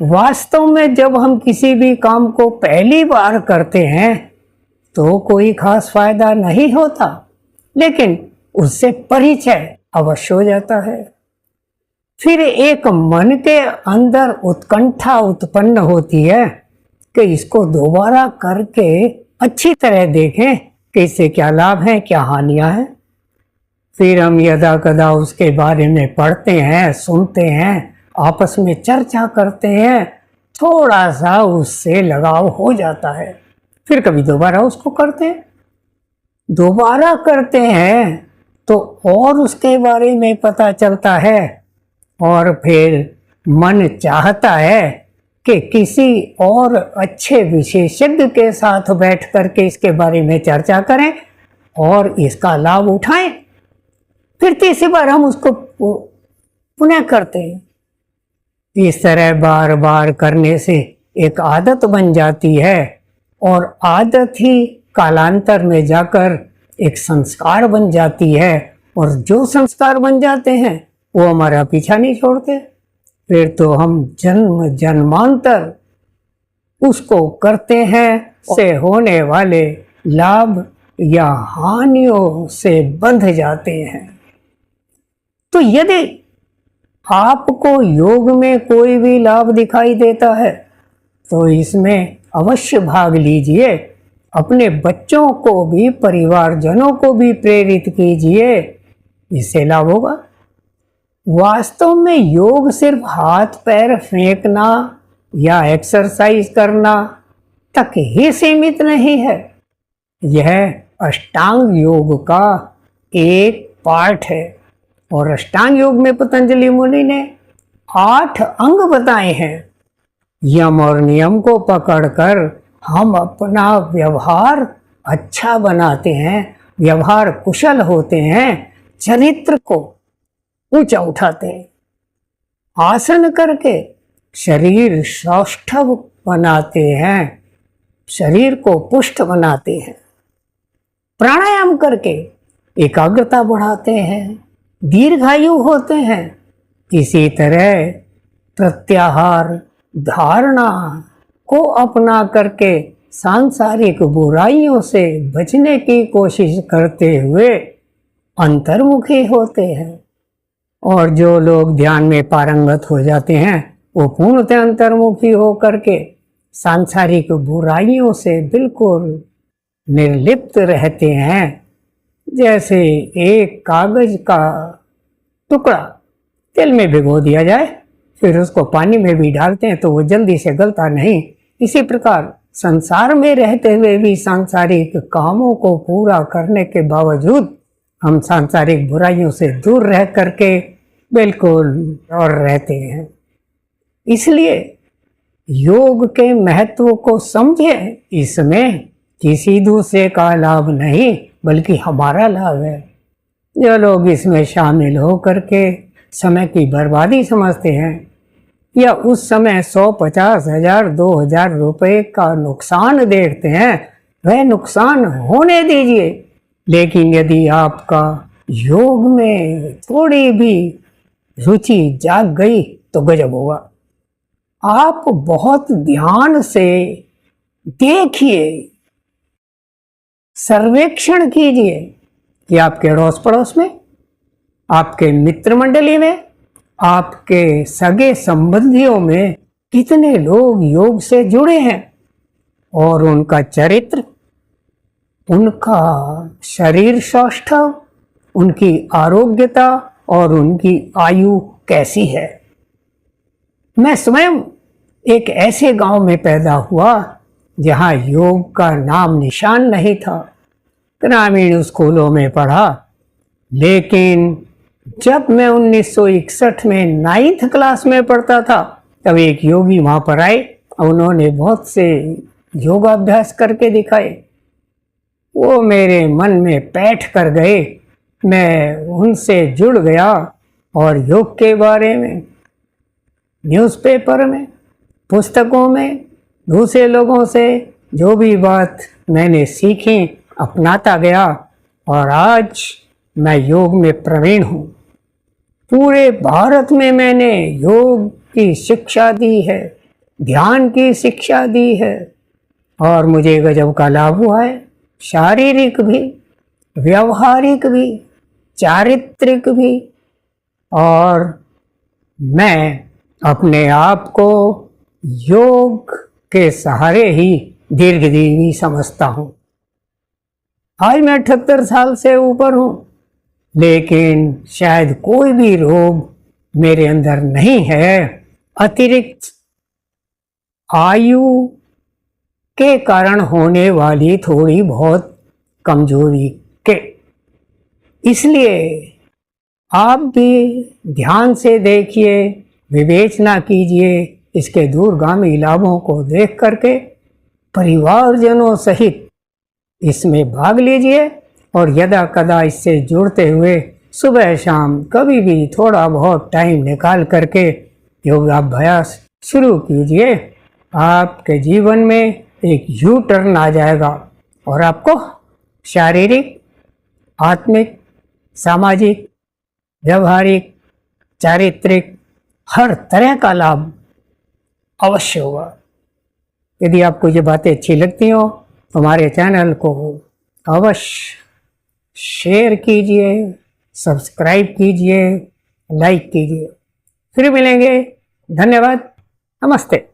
वास्तव में जब हम किसी भी काम को पहली बार करते हैं तो कोई खास फायदा नहीं होता, लेकिन उससे परिचय अवश्य हो जाता है। फिर एक मन के अंदर उत्कंठा उत्पन्न होती है कि इसको दोबारा करके अच्छी तरह देखें कि इससे क्या लाभ है, क्या हानियां हैं। फिर हम यदा कदा उसके बारे में पढ़ते हैं, सुनते हैं, आपस में चर्चा करते हैं, थोड़ा सा उससे लगाव हो जाता है। फिर कभी दोबारा उसको करते हैं, दोबारा करते हैं तो और उसके बारे में पता चलता है, और फिर मन चाहता है कि किसी और अच्छे विशेषज्ञ के साथ बैठ करके इसके बारे में चर्चा करें और इसका लाभ उठाएं। फिर तीसरी बार हम उसको पुनः करते हैं। इस तरह बार बार करने से एक आदत बन जाती है, और आदत ही कालांतर में जाकर एक संस्कार बन जाती है, और जो संस्कार बन जाते हैं वो हमारा पीछा नहीं छोड़ते। फिर तो हम जन्म जन्मांतर उसको करते हैं, से होने वाले लाभ या हानियों से बंध जाते हैं। तो यदि आपको योग में कोई भी लाभ दिखाई देता है तो इसमें अवश्य भाग लीजिए। अपने बच्चों को भी, परिवारजनों को भी प्रेरित कीजिए, इससे लाभ होगा। वास्तव में योग सिर्फ हाथ पैर फेंकना या एक्सरसाइज करना तक ही सीमित नहीं है, यह अष्टांग योग का एक पार्ट है। और अष्टांग योग में पतंजलि मुनि ने 8 अंग बताए हैं। यम और नियम को पकड़कर हम अपना व्यवहार अच्छा बनाते हैं, व्यवहार कुशल होते हैं, चरित्र को ऊंचा उठाते हैं। आसन करके शरीर सौष्ठव बनाते हैं, शरीर को पुष्ट बनाते हैं। प्राणायाम करके एकाग्रता बढ़ाते हैं, दीर्घायु होते हैं। इसी तरह प्रत्याहार धारणा को अपना करके सांसारिक बुराइयों से बचने की कोशिश करते हुए अंतर्मुखी होते हैं। और जो लोग ध्यान में पारंगत हो जाते हैं वो पूर्णतः अंतर्मुखी होकर के सांसारिक बुराइयों से बिल्कुल निर्लिप्त रहते हैं। जैसे एक कागज का टुकड़ा तेल में भिगो दिया जाए, फिर उसको पानी में भी डालते हैं तो वो जल्दी से गलता नहीं। इसी प्रकार संसार में रहते हुए भी सांसारिक कामों को पूरा करने के बावजूद हम सांसारिक बुराइयों से दूर रह करके बिल्कुल और रहते हैं। इसलिए योग के महत्व को समझें। इसमें किसी दूसरे का लाभ नहीं बल्कि हमारा लाभ है। जो लोग इसमें शामिल हो करके समय की बर्बादी समझते हैं या उस समय 100, 50 हजार, 2000 रुपये का नुकसान देखते हैं, वह नुकसान होने दीजिए। लेकिन यदि आपका योग में थोड़ी भी रुचि जाग गई तो गजब होगा। आप बहुत ध्यान से देखिए, सर्वेक्षण कीजिए कि आपके अड़ोस पड़ोस में, आपके मित्र मंडली में, आपके सगे संबंधियों में कितने लोग योग से जुड़े हैं और उनका चरित्र, उनका शरीर सौष्ठव, उनकी आरोग्यता और उनकी आयु कैसी है। मैं स्वयं एक ऐसे गांव में पैदा हुआ जहां योग का नाम निशान नहीं था। ग्रामीण स्कूलों में पढ़ा, लेकिन जब मैं 1961 में 9th क्लास में पढ़ता था तब एक योगी वहाँ पर आए। उन्होंने बहुत से योगाभ्यास करके दिखाए। वो मेरे मन में बैठ कर गए। मैं उनसे जुड़ गया और योग के बारे में न्यूज़पेपर में, पुस्तकों में, दूसरे लोगों से जो भी बात मैंने सीखी अपनाता गया और आज मैं योग में प्रवीण हूँ। पूरे भारत में मैंने योग की शिक्षा दी है, ध्यान की शिक्षा दी है और मुझे गजब का लाभ हुआ है, शारीरिक भी, व्यवहारिक भी, चारित्रिक भी। और मैं अपने आप को योग के सहारे ही दीर्घजीवी समझता हूँ। आज मैं 78 साल से ऊपर हूँ, लेकिन शायद कोई भी रोग मेरे अंदर नहीं है अतिरिक्त आयु के कारण होने वाली थोड़ी बहुत कमजोरी के। इसलिए आप भी ध्यान से देखिए, विवेचना कीजिए, इसके दूरगामी लाभों को देख करके परिवारजनों सहित इसमें भाग लीजिए और यदा कदा इससे जुड़ते हुए सुबह शाम कभी भी थोड़ा बहुत टाइम निकाल करके योगाभ्यास शुरू कीजिए। आपके जीवन में एक यू टर्न आ जाएगा और आपको शारीरिक, आत्मिक, सामाजिक, व्यवहारिक, चारित्रिक हर तरह का लाभ अवश्य होगा। यदि आपको ये बातें अच्छी लगती हो तो हमारे चैनल को अवश्य शेयर कीजिए, सब्सक्राइब कीजिए, लाइक कीजिए। फिर मिलेंगे। धन्यवाद। नमस्ते।